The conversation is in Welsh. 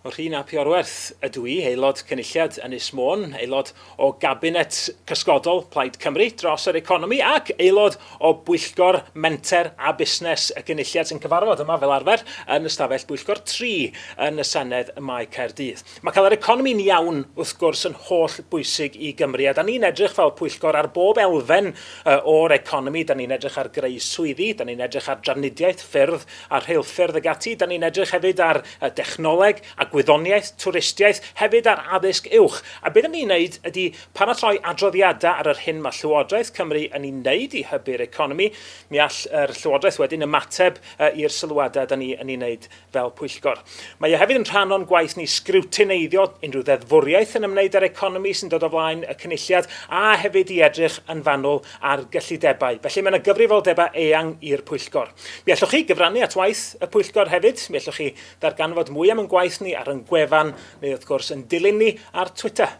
O Rhun ap Iorwerth ydw i, aelod cynulliad Ynys Môn, aelod o Gabinet Cysgodol Plaid Cymru dros yr economi ac aelod o Pwyllgor Menter a Busnes y cynulliad sy'n cyfarfod yma fel arfer yn ystafell Pwyllgor 3 yn y Senedd y Mae Caerdydd. Mae cael yr economi'n iawn wrth gwrs yn holl bwysig i Gymru a da ni'n edrych fel Pwyllgor ar bob elfen o'r economi. Da ni'n edrych ar greu swyddi, da ni'n edrych ar drafnidiaeth, ffyrdd a rheilffyrdd ag ati. Da ni'n edrych hefyd ar dechnoleg a gwyddoniaeth, twristiaeth, hefyd ar addysg uwch. A beth ni'n wneud ydy paratoi adroddiadau ar yr hyn mae Llywodraeth Cymru yn ei wneud i hybu'r economi. Mi all yr Llywodraeth wedyn ymateb i'r sylwadau da ni yn ei wneud fel Pwyllgor. Mae hefyd yn rhan o'n gwaith ni sgriwtineiddio unrhyw ddeddfwriaeth yn ymwneud â'r economi sy'n dod o flaen y cynulliad a hefyd i edrych yn fanwl ar gyllidebau. Felly mae yna gyfrifoldebau eang i'r Pwyllgor. Mi allwch chi gyfrannu at waith y Pwyllgor hefyd. Mi allwch chi ddarganfod mwy am yn gwaith ni ar yn gwefan neu wrth gwrs yn dilyn ni ar Twitter.